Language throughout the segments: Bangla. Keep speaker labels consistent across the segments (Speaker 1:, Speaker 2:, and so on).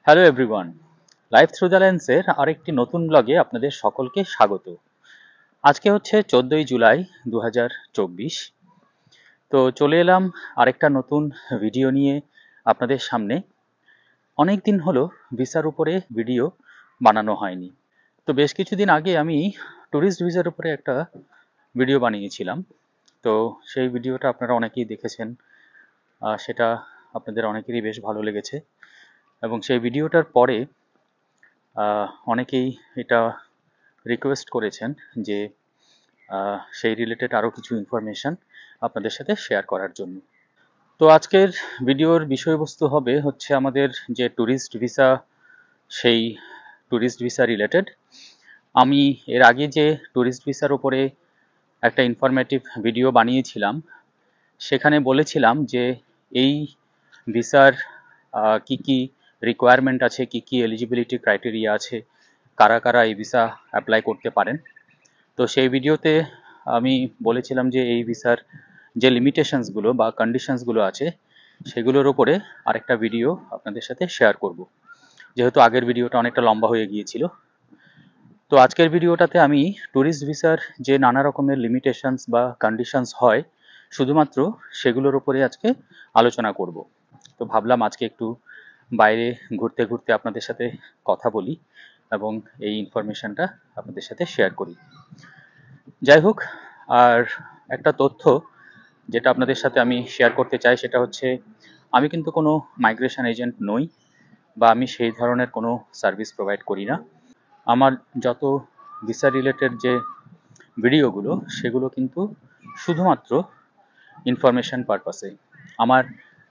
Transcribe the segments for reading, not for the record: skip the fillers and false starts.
Speaker 1: Hello everyone, life through the লেন্সের আরেকটি নতুন ব্লগে আপনাদের সকলকে স্বাগত। আজকে হচ্ছে 14ই জুলাই 2024। তো চলে এলাম আরেকটা নতুন ভিডিও নিয়ে আপনাদের সামনে। অনেক দিন হলো ভিসার উপরে ভিডিও বানানো হয়নি। তো বেশ কিছুদিন আগে আমি ট্যুরিস্ট ভিসার উপরে একটা ভিডিও বানিয়েছিলাম। তো সেই ভিডিওটা আপনারা অনেকেই দেখেছেন, সেটা আপনাদের অনেকেরই বেশ ভালো লেগেছে এবং সেই ভিডিওটার পরে অনেকেই এটা রিকোয়েস্ট করেছেন যে সেই রিলেটেড আরও কিছু ইনফরমেশন আপনাদের সাথে শেয়ার করার জন্য। তো আজকের ভিডিওর বিষয়বস্তু হবে হচ্ছে আমাদের যে ট্যুরিস্ট ভিসা, সেই ট্যুরিস্ট ভিসা রিলেটেড। আমি এর আগে যে ট্যুরিস্ট ভিসার উপরে একটা ইনফরমেটিভ ভিডিও বানিয়েছিলাম, সেখানে বলেছিলাম যে এই ভিসার কি কি রিকোয়ারমেন্ট আছে, কি কি এলিজিবিলিটি ক্রাইটেরিয়া আছে, কারা কারা এই ভিসা অ্যাপ্লাই করতে পারেন। তো সেই ভিডিওতে আমি বলেছিলাম যে এই ভিসার যে লিমিটেশনসগুলো বা কন্ডিশনসগুলো আছে সেগুলোর উপরে আরেকটা ভিডিও আপনাদের সাথে শেয়ার করব, যেহেতু আগের ভিডিওটা অনেকটা লম্বা হয়ে গিয়েছিল। তো আজকের ভিডিওটাতে আমি ট্যুরিস্ট ভিসার যে নানা রকমের লিমিটেশনস বা কন্ডিশনস হয় শুধুমাত্র সেগুলোর উপরে আজকে আলোচনা করব। তো ভাবলাম আজকে একটু বাইরে ঘুরতে ঘুরতে আপনাদের সাথে কথা বলি এবং এই ইনফরমেশনটা আপনাদের সাথে শেয়ার করি। যাই হোক, আর একটা তথ্য যেটা আপনাদের সাথে আমি শেয়ার করতে চাই সেটা হচ্ছে আমি কিন্তু কোনো মাইগ্রেশন এজেন্ট নই বা আমি সেই ধরনের কোনো সার্ভিস প্রোভাইড করি না। আমার যত ভিসা রিলেটেড যে ভিডিওগুলো সেগুলো কিন্তু শুধুমাত্র ইনফরমেশন পারপাসে, আমার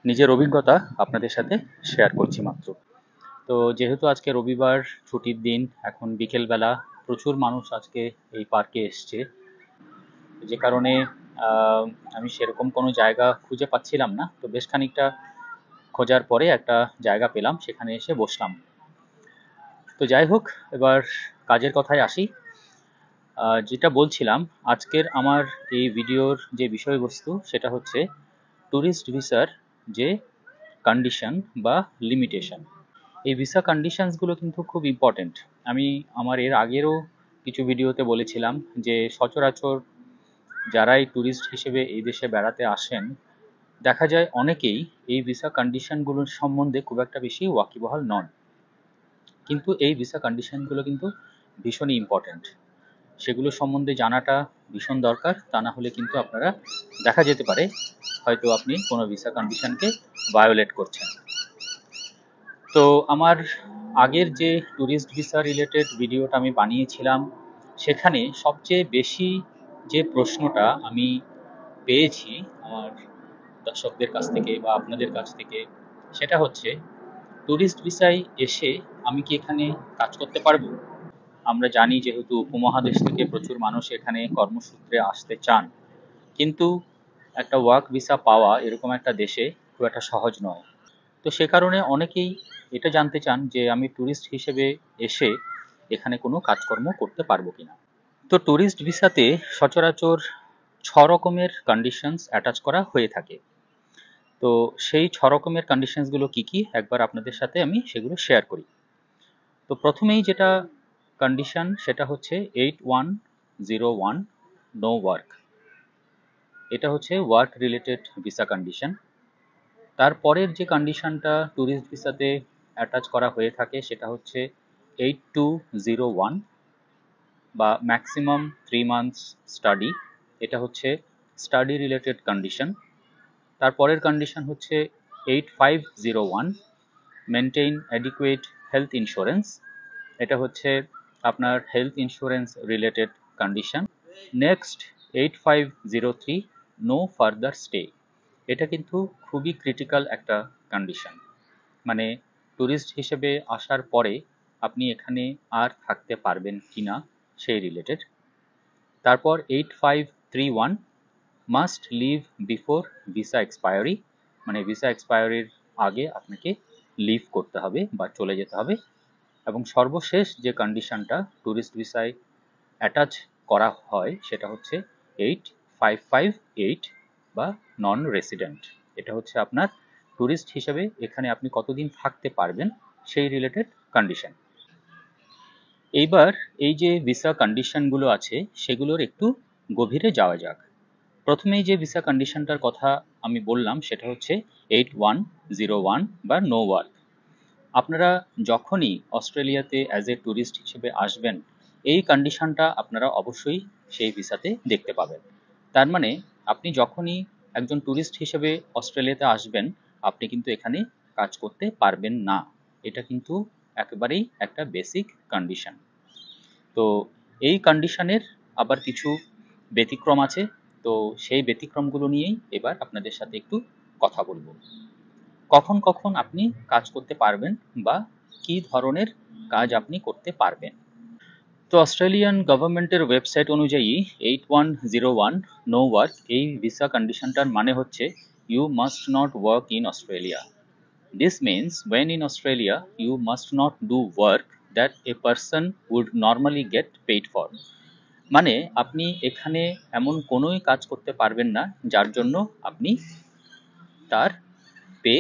Speaker 1: নিজের অভিজ্ঞতা আপনাদের সাথে শেয়ার করছি মাত্র। তো যেহেতু আজকে রবিবার, ছুটির দিন, এখন বিকেলবেলা প্রচুর মানুষ আজকে এই পার্কে এসছে, যে কারণে আমি সেরকম কোনো জায়গা খুঁজে পাচ্ছিলাম না। তো বেশ খানিকটা খোঁজার পরে একটা জায়গা পেলাম, সেখানে এসে বসলাম। তো যাই হোক, এবার কাজের কথায় আসি। যেটা বলছিলাম, আজকের আমার এই ভিডিওর যে বিষয়বস্তু সেটা হচ্ছে ট্যুরিস্ট ভিসার যে কন্ডিশন বা লিমিটেশন। এই ভিসা কন্ডিশনসগুলো কিন্তু খুব ইম্পর্টেন্ট। আমি আমার এর আগেরও কিছু ভিডিওতে বলেছিলাম যে সচরাচর যারাই ট্যুরিস্ট হিসেবে এই দেশে বেড়াতে আসেন, দেখা যায় অনেকেই এই ভিসা কন্ডিশনগুলোর সম্বন্ধে খুব একটা বেশি ওয়াকিবহাল নন। কিন্তু এই ভিসা কন্ডিশনগুলো কিন্তু ভীষণই ইম্পর্ট্যান্ট। সেগুলো সম্বন্ধে জানাটা ভীষণ দরকার, তা না হলে কিন্তু আপনারা দেখা যেতে পারে হয়তো আপনি কোনো ভিসা কন্ডিশনকে ভায়োলেট করছেন। তো আমার আগের যে ট্যুরিস্ট ভিসা রিলেটেড ভিডিওটা আমি বানিয়েছিলাম, সেখানে সবচেয়ে বেশি যে প্রশ্নটা আমি পেয়েছি আমার দর্শকদের কাছ থেকে বা আপনাদের কাছ থেকে, সেটা হচ্ছে ট্যুরিস্ট ভিসায় এসে আমি কি এখানে কাজ করতে পারবো? আমরা জানি যেহেতু উপমহাদেশ থেকে প্রচুর মানুষ এখানে কর্মসূত্রে আসতে চান, কিন্তু একটা ওয়ার্ক ভিসা পাওয়া এরকম একটা দেশে খুব একটা সহজ নয়। তো সে কারণে অনেকেই এটা জানতে চান যে আমি ট্যুরিস্ট হিসেবে এসে এখানে কোনো কাজকর্ম করতে পারবো কিনা। তো ট্যুরিস্ট ভিসাতে সচরাচর 6 রকমের কন্ডিশনস অ্যাটাচ করা হয়ে থাকে। তো সেই 6 রকমের কন্ডিশনসগুলো কি কি একবার আপনাদের সাথে আমি সেগুলো শেয়ার করি। তো প্রথমেই যেটা কন্ডিশন সেটা হচ্ছে 8101 নো ওয়ার্ক। এটা হচ্ছে ওয়ার্ক রিলেটেড ভিসা কন্ডিশন। তারপরের যে কন্ডিশনটা ট্যুরিস্ট ভিসাতে অ্যাটাচ করা হয়ে থাকে সেটা হচ্ছে 8201 বা ম্যাক্সিমাম 3 মান্থস স্টাডি। এটা হচ্ছে স্টাডি রিলেটেড কন্ডিশন। তারপরের কন্ডিশন হচ্ছে 8501 মেনটেইন অ্যাডিকুয়েট হেলথ ইন্স্যুরেন্স। এটা হচ্ছে আপনার health insurance related condition. Next 8503 no further stay. এটা কিন্তু খুবই ক্রিটিক্যাল একটা কন্ডিশন, মানে ট্যুরিস্ট হিসেবে আসার পরে আপনি এখানে আর থাকতে পারবেন কিনা সেই রিলেটেড। তারপর 8531 must leave before visa expiry, মানে ভিসা এক্সপায়ারির আগে আপনাকে লিভ করতে হবে বা চলে যেতে হবে। এবং সর্বশেষ যে কন্ডিশনটা ট্যুরিস্ট ভিসায় অ্যাটাচ করা হয় সেটা হচ্ছে 8558 বা নন রেসিডেন্ট। এটা হচ্ছে আপনার ট্যুরিস্ট হিসেবে এখানে আপনি কতদিন থাকতে পারবেন সেই রিলেটেড কন্ডিশন। এইবার এই যে ভিসা কন্ডিশনগুলো আছে সেগুলোর একটু গভীরে যাওয়া যাক। প্রথমেই যে ভিসা কন্ডিশনটার কথা আমি বললাম সেটা হচ্ছে 8101 বা নো ওয়ার্ক। আপনারা যখনই অস্ট্রেলিয়াতে অ্যাজ এ ট্যুরিস্ট হিসেবে আসবেন, এই কন্ডিশনটা আপনারা অবশ্যই সেই ভিসাতে দেখতে পাবেন। তার মানে আপনি যখনই একজন ট্যুরিস্ট হিসেবে অস্ট্রেলিয়াতে আসবেন, আপনি কিন্তু এখানে কাজ করতে পারবেন না। এটা কিন্তু একেবারেই একটা বেসিক কন্ডিশন। তো এই কন্ডিশনের আবার কিছু ব্যতিক্রম আছে। তো সেই ব্যতিক্রমগুলো নিয়েই এবার আপনাদের সাথে একটু কথা বলবো। কখন কখন আপনি কাজ করতে পারবেন বা কি ধরনের কাজ আপনি করতে পারবেন। তো অস্ট্রেলিয়ান গভর্নমেন্টের ওয়েবসাইট অনুযায়ী 8101 নো ওয়ার্ক এই ভিসা কন্ডিশনটার মানে হচ্ছে you must not work in Australia. This means when in Australia you must not do work that a person would normally get paid for. মানে আপনি এখানে এমন কোনোই কাজ করতে পারবেন না যার জন্য আপনি তার পে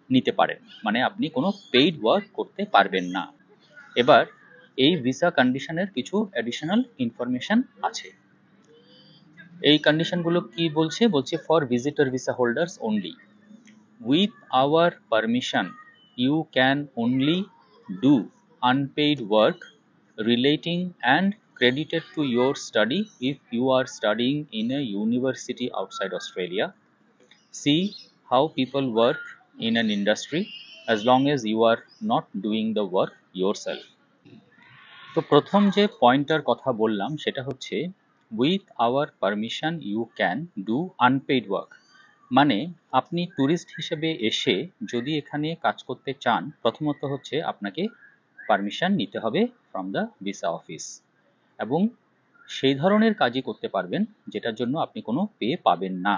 Speaker 1: নিতে পারেন, মানে আপনি কোনো পেইড ওয়ার্ক করতে পারবেন না। এবার এই ভিসা কন্ডিশনের কিছু অ্যাডিশনাল ইনফরমেশন আছে। এই কন্ডিশনগুলো কি বলছে? বলছে for visitor visa holders only, with our permission you can only do unpaid work relating and credited to your study if you are studying in a university outside Australia. See how people work in an industry as long as you are not doing the work yourself. তো প্রথম যে পয়েন্টটার কথা বললাম সেটা হচ্ছে with our permission you can do unpaid work. মানে আপনি ট্যুরিস্ট হিসেবে এসে যদি এখানে কাজ করতে চান, প্রথমত হচ্ছে আপনাকে পারমিশন নিতে হবে ফ্রম দ্য ভিসা অফিস, এবং সেই ধরনের কাজই করতে পারবেন যেটার জন্য আপনি কোনো পে পাবেন না।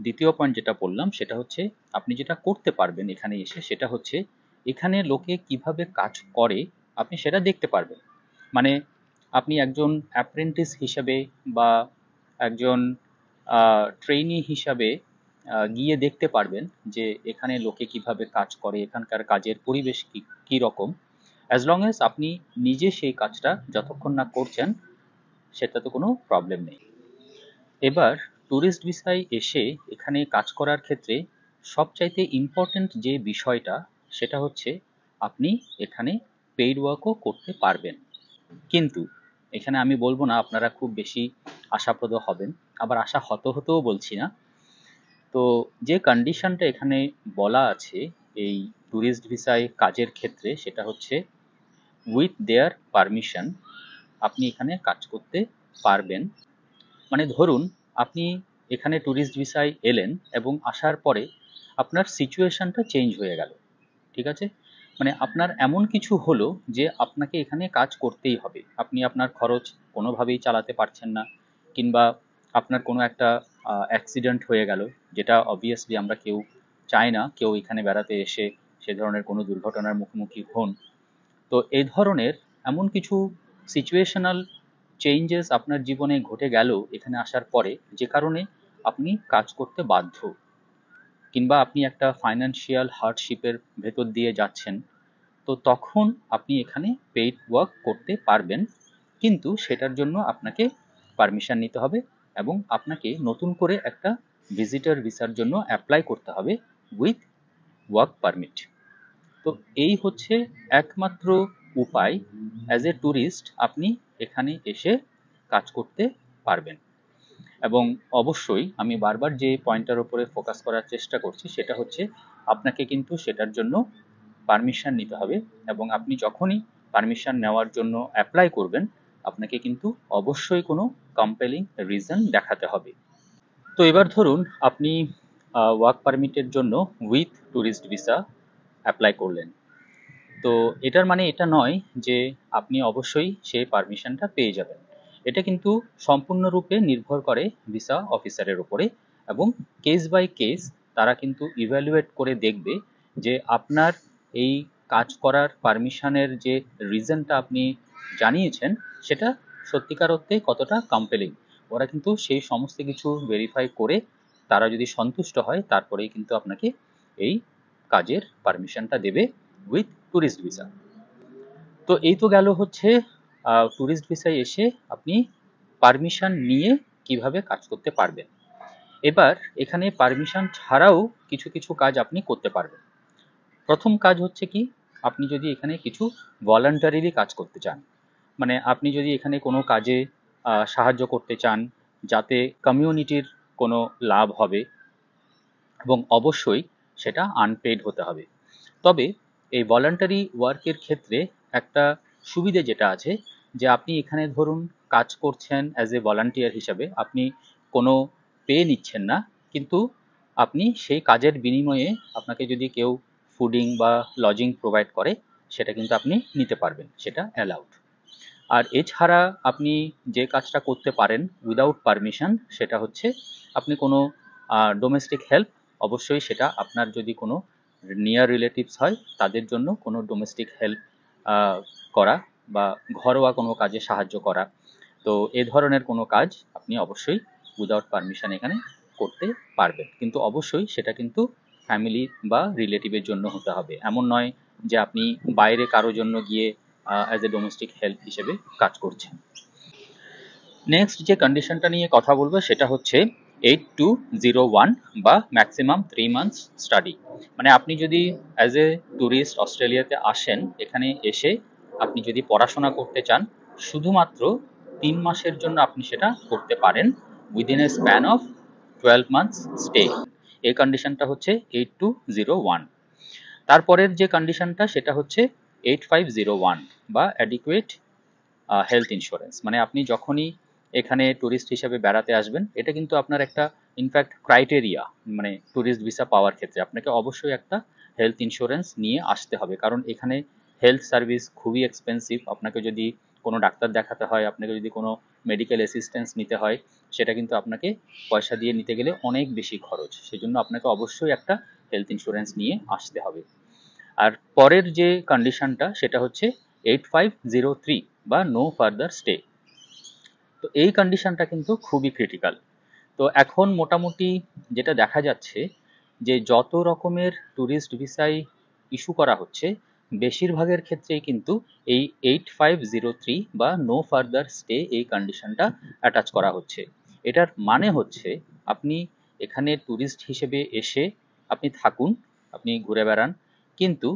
Speaker 1: দ্বিতীয় পয়েন্ট যেটা বললাম সেটা হচ্ছে আপনি যেটা করতে পারবেন এখানে এসে সেটা হচ্ছে এখানে লোকে কিভাবে কাজ করে আপনি সেটা দেখতে পারবেন। মানে আপনি একজন অ্যাপ্রেন্টিস হিসাবে বা একজন ট্রেইনি হিসাবে গিয়ে দেখতে পারবেন যে এখানে লোকে কিভাবে কাজ করে, এখানকার কাজের পরিবেশ কী রকম। অ্যাজ লং অ্যাজ আপনি নিজে সেই কাজটা যতক্ষণ না করছেন সেটাতে কোনো প্রবলেম নেই। এবার ট্যুরিস্ট ভিসায় এসে এখানে কাজ করার ক্ষেত্রে সবচাইতে ইম্পর্ট্যান্ট যে বিষয়টা সেটা হচ্ছে আপনি এখানে পেইড ওয়ার্কও করতে পারবেন। কিন্তু এখানে আমি বলবো না আপনারা খুব বেশি আশাপ্রদ হবেন, আবার আশা হতেও বলছি না। তো যে কন্ডিশনটা এখানে বলা আছে এই ট্যুরিস্ট ভিসায় কাজের ক্ষেত্রে সেটা হচ্ছে উইথ দেয়ার পারমিশন আপনি এখানে কাজ করতে পারবেন। মানে ধরুন আপনি এখানে ট্যুরিস্ট ভিসায় এলেন এবং আসার পরে আপনার সিচুয়েশনটা চেঞ্জ হয়ে গেল, ঠিক আছে? মানে আপনার এমন কিছু হলো যে আপনাকে এখানে কাজ করতেই হবে, আপনি আপনার খরচ কোনোভাবেই চালাতে পারছেন না, কিংবা আপনার কোনো একটা অ্যাক্সিডেন্ট হয়ে গেল, যেটা অবভিয়াসলি আমরা কেউ চাই না কেউ এখানে বেড়াতে এসে সে ধরনের কোনো দুর্ঘটনার মুখোমুখি হন। তো এই ধরনের এমন কিছু সিচুয়েশনাল চেঞ্জেস আপনার জীবনে ঘটে গেল এখানে আসার পরে, যে কারণে আপনি কাজ করতে বাধ্য, কিংবা আপনি একটা ফাইন্যান্সিয়াল হার্ডশিপের ভেতর দিয়ে যাচ্ছেন, তো তখন আপনি এখানে পেইড ওয়ার্ক করতে পারবেন। কিন্তু সেটার জন্য আপনাকে পারমিশন নিতে হবে এবং আপনাকে নতুন করে একটা ভিজিটর ভিসার জন্য অ্যাপ্লাই করতে হবে উইথ ওয়ার্ক পারমিট। তো এই হচ্ছে একমাত্র উপায় অ্যাজ এ ট্যুরিস্ট আপনি এখানে এসে কাজ করতে পারবেন। এবং অবশ্যই আমি বারবার যে পয়েন্টটার উপরে ফোকাস করার চেষ্টা করছি সেটা হচ্ছে আপনাকে কিন্তু সেটার জন্য পারমিশন নিতে হবে, এবং আপনি যখনই পারমিশন নেওয়ার জন্য অ্যাপ্লাই করবেন আপনাকে কিন্তু অবশ্যই কোনো কম্পেলিং রিজন দেখাতে হবে। তো এবার ধরুন আপনি ওয়ার্ক পারমিটের জন্য উইথ ট্যুরিস্ট ভিসা অ্যাপ্লাই করলেন। তো এটার মানে এটা নয় যে আপনি অবশ্যই সেই পারমিশনটা পেয়ে যাবেন। এটা কিন্তু সম্পূর্ণরূপে নির্ভর করে ভিসা অফিসারের উপরে, এবং কেস বাই কেস তারা কিন্তু ইভ্যালুয়েট করে দেখবে যে আপনার এই কাজ করার পারমিশনের যে রিজনটা আপনি জানিয়েছেন সেটা সত্যিকার অর্থে কতটা কম্পেলিং। ওরা কিন্তু সেই সমস্ত কিছু ভেরিফাই করে তারা যদি সন্তুষ্ট হয় তারপরেই কিন্তু আপনাকে এই কাজের পারমিশনটা দেবে, উইথ ট্যুরিস্ট ভিসা। তো এই তো গেল হচ্ছে ট্যুরিস্ট ভিসায় এসে আপনি পারমিশন নিয়ে কিভাবে কাজ করতে পারবেন। এবার এখানে পারমিশন ছাড়াও কিছু কিছু কাজ আপনি করতে পারবেন। প্রথম কাজ হচ্ছে কি, আপনি যদি এখানে কিছু ভলান্টারিলি কাজ করতে চান, মানে আপনি যদি এখানে কোনো কাজে সাহায্য করতে চান যাতে কমিউনিটির কোনো লাভ হবে, এবং অবশ্যই সেটা আনপেইড হতে হবে। তবে এই ভলান্টারি ওয়ার্কের ক্ষেত্রে একটা সুবিধে যেটা আছে, যে আপনি এখানে ধরুন কাজ করছেন অ্যাজ এ ভলান্টিয়ার হিসাবে, আপনি কোনো পে নিচ্ছেন না, কিন্তু আপনি সেই কাজের বিনিময়ে আপনাকে যদি কেউ ফুডিং বা লজিং প্রোভাইড করে, সেটা কিন্তু আপনি নিতে পারবেন, সেটা অ্যালাউড। আর এছাড়া আপনি যে কাজটা করতে পারেন উইদাউট পারমিশন, সেটা হচ্ছে আপনি কোনো ডোমেস্টিক হেল্প, অবশ্যই সেটা আপনার যদি কোনো নিয়ার রিলেটিভস হয় তাদের জন্য কোনো ডোমেস্টিক হেল্প করা, বা ঘরোয়া কোনো কাজে সাহায্য করা। তো এ ধরনের কোনো কাজ আপনি অবশ্যই উইদাউট পারমিশন এখানে করতে পারবেন, কিন্তু অবশ্যই সেটা কিন্তু ফ্যামিলি বা রিলেটিভের জন্য হতে হবে। এমন নয় যে আপনি বাইরে কারো জন্য গিয়ে অ্যাজ এ ডোমেস্টিক হেল্প হিসেবে কাজ করছেন। নেক্সট যে কন্ডিশনটা নিয়ে কথা বলবো সেটা হচ্ছে 8201 বা ম্যাক্সিমাম 3 মান্থস স্টাডি। মানে আপনি যদি অ্যাজ এ ট্যুরিস্ট অস্ট্রেলিয়াতে আসেন, এখানে এসে আপনি যদি পড়াশোনা করতে চান, শুধুমাত্র 3 মাসের জন্য আপনি সেটা করতে পারেন within a span of 12 months stay. এই কন্ডিশনটা হচ্ছে 8201। তারপরের যে কন্ডিশনটা সেটা হচ্ছে 8501 বা অ্যাডিকুয়েট হেলথ ইন্স্যুরেন্স। মানে আপনি যখনই এখানে ট্যুরিস্ট হিসেবে বেড়াতে আসবেন, এটা কিন্তু আপনার একটা ইনফ্যাক্ট ক্রাইটেরিয়া, মানে ট্যুরিস্ট ভিসা পাওয়ার ক্ষেত্রে আপনাকে অবশ্যই একটা হেলথ ইন্স্যুরেন্স নিয়ে আসতে হবে, কারণ এখানে হেলথ সার্ভিস খুবই এক্সপেন্সিভ। আপনাকে যদি কোনো ডাক্তার দেখাতে হয়, আপনাকে যদি কোনো মেডিকেল অ্যাসিস্ট্যান্স নিতে হয়, সেটা কিন্তু আপনাকে পয়সা দিয়ে নিতে গেলে অনেক বেশি খরচ। সেজন্য আপনাকে অবশ্যই একটা হেলথ ইন্স্যুরেন্স নিয়ে আসতে হবে। আর পরের যে কন্ডিশনটা সেটা হচ্ছে 8503 বা নো ফার্দার স্টে। তো এই কন্ডিশনটা কিন্তু খুবই ক্রিটিক্যাল। তো এখন মোটামুটি যেটা দেখা যাচ্ছে, যে যত রকমের ট্যুরিস্ট ভিসাই ইস্যু করা হচ্ছে, বেশিরভাগের ক্ষেত্রেই কিন্তু এই 8503 বা নো ফার্দার স্টে এই কন্ডিশনটা অ্যাটাচ করা হচ্ছে। এটার মানে হচ্ছে আপনি এখানে ট্যুরিস্ট হিসেবে এসে আপনি থাকুন, আপনি ঘুরে বেড়ান, কিন্তু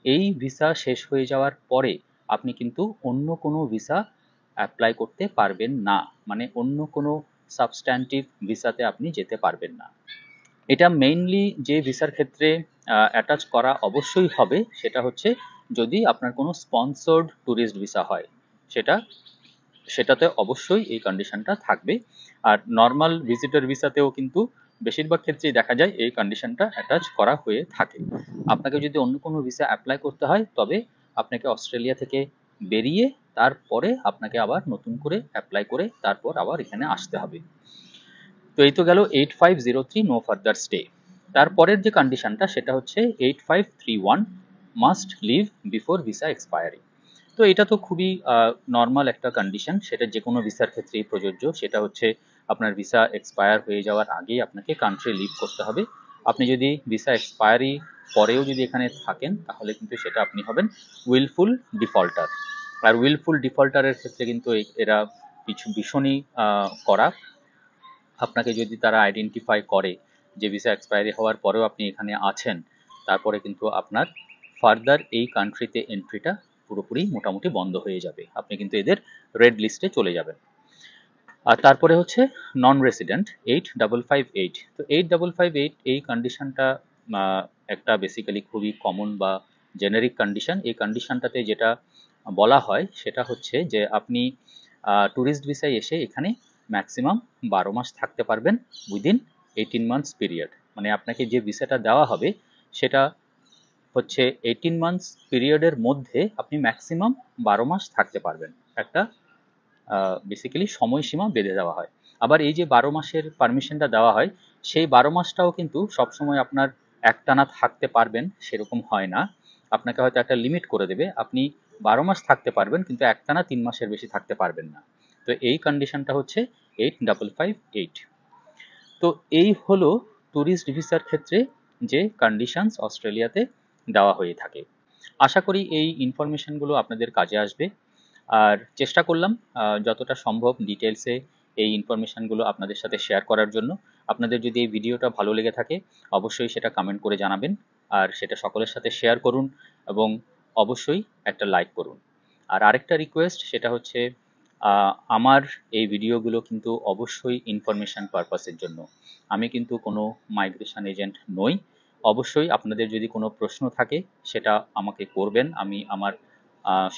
Speaker 1: এই ভিসা শেষ হয়ে যাওয়ার পরে আপনি কিন্তু অন্য কোনো ভিসা অ্যাপ্লাই করতে পারবেন না, মানে অন্য কোনো সাবস্ট্যান্টিভ ভিসাতে আপনি যেতে পারবেন না। এটা মেইনলি যে ভিসার ক্ষেত্রে অ্যাটাচ করা অবশ্যই হবে, সেটা হচ্ছে যদি আপনার কোনো স্পন্সর্ড ট্যুরিস্ট ভিসা হয়, সেটাতে অবশ্যই এই কন্ডিশনটা থাকবে। আর নর্মাল ভিজিটর ভিসাতেও কিন্তু বেশিরভাগ ক্ষেত্রেই দেখা যায় এই কন্ডিশনটা অ্যাটাচ করা হয়ে থাকে। আপনাকে যদি অন্য কোনো ভিসা অ্যাপ্লাই করতে হয়, তবে আপনাকে অস্ট্রেলিয়া থেকে বেরিয়ে তারপরে আপনাকে আবার নতুন করে অ্যাপ্লাই করে তারপর আবার এখানে আসতে হবে। তো এই তো গেল 8503 নো ফার্দার স্টে। তারপরের যে কন্ডিশনটা সেটা হচ্ছে 8531 must leave before visa expiry. তো এটা তো খুবই নর্মাল একটা কন্ডিশন, সেটা যে কোনো ভিসার ক্ষেত্রেই প্রযোজ্য। সেটা হচ্ছে আপনার ভিসা এক্সপায়ার হয়ে যাওয়ার আগেই আপনাকে কান্ট্রি লিভ করতে হবে। আপনি যদি ভিসা এক্সপায়ারি পরেও যদি এখানে থাকেন, তাহলে কিন্তু সেটা আপনি হবেন উইলফুল ডিফল্টার। আর উইলফুল ডিফল্টারের ক্ষেত্রে কিন্তু এরা কিছু ভীষণই করা। আপনাকে যদি তারা আইডেন্টিফাই করে যে ভিসা এক্সপায়ারি হওয়ার পরেও আপনি এখানে আছেন, তারপরে কিন্তু আপনার ফার্দার এই কান্ট্রিতে এন্ট্রিটা পুরোপুরি মোটামুটি বন্ধ হয়ে যাবে, আপনি কিন্তু এদের রেড লিস্টে চলে যাবেন। আর তারপরে হচ্ছে নন রেসিডেন্ট 8558। তো 8558 এই কন্ডিশনটা একটা বেসিক্যালি খুবই কমন বা জেনারিক কন্ডিশন। এই কন্ডিশনটাতে যেটা বলা হয় সেটা হচ্ছে যে আপনি ট্যুরিস্ট ভিসায় এসে এখানে ম্যাক্সিমাম 12 মাস থাকতে পারবেন উইদিন 18 মান্থস পিরিয়ড। মানে আপনাকে যে ভিসাটা দেওয়া হবে সেটা হচ্ছে 18 মান্থস পিরিয়ডের মধ্যে আপনি ম্যাক্সিমাম 12 মাস থাকতে পারবেন, একটা বেসিক্যালি সময়সীমা বেঁধে দেওয়া হয়। আবার এই যে 12 মাসের পারমিশনটা দেওয়া হয়, সেই 12 মাসটাও কিন্তু সবসময় আপনার একটানা থাকতে পারবেন সেরকম হয় না। আপনাকে হয়তো একটা লিমিট করে দেবে, আপনি 12 মাস থাকতে পারবেন কিন্তু একটানা 3 মাসের বেশি থাকতে পারবেন না। তো এই কন্ডিশনটা হচ্ছে 8558। তো এই হলো ট্যুরিস্ট ভিসার ক্ষেত্রে যে কন্ডিশনস অস্ট্রেলিয়াতে দেওয়া হয়ে থাকে। আশা করি এই ইনফরমেশনগুলো আপনাদের কাজে আসবে। আর চেষ্টা করলাম যতটা সম্ভব ডিটেলসে এই ইনফরমেশনগুলো আপনাদের সাথে শেয়ার করার জন্য। আপনাদের যদি এই ভিডিওটা ভালো লেগে থাকে অবশ্যই সেটা কমেন্ট করে জানাবেন, আর সেটা সকলের সাথে শেয়ার করুন এবং অবশ্যই একটা লাইক করুন। আর আরেকটা রিকোয়েস্ট, সেটা হচ্ছে আমার এই ভিডিওগুলো কিন্তু অবশ্যই ইনফরমেশন পারপাসের জন্য। আমি কিন্তু কোনো মাইগ্রেশন এজেন্ট নই। অবশ্যই আপনাদের যদি কোনো প্রশ্ন থাকে সেটা আমাকে করবেন, আমি আমার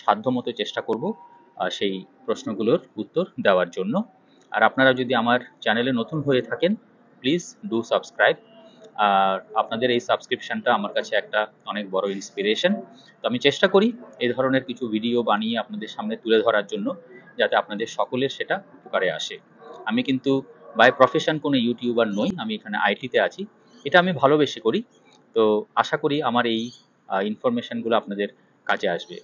Speaker 1: সাধ্যমতো চেষ্টা করব সেই প্রশ্নগুলোর উত্তর দেওয়ার জন্য। আর আপনারা যদি আমার চ্যানেলে নতুন হয়ে থাকেন প্লিজ ডু সাবস্ক্রাইব। আর আপনাদের এই সাবস্ক্রিপশনটা আমার কাছে একটা অনেক বড় ইন্সপিরেশন। তো আমি চেষ্টা করি এই ধরনের কিছু ভিডিও বানিয়ে আপনাদের সামনে তুলে ধরার জন্য, যাতে আপনাদের সকলের সেটা উপকারে আসে। আমি কিন্তু বাই প্রফেশন কোনো ইউটিউবার নই, আমি এখানে আইটিতে আছি। এটা আমি ভালোবেসে করি। তো আশা করি আমার এই ইনফরমেশনগুলো আপনাদের কাজে আসবে।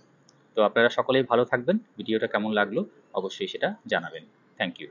Speaker 1: তো আপনারা সকলেই ভালো থাকবেন। ভিডিওটা কেমন লাগলো অবশ্যই সেটা জানাবেন। Thank you.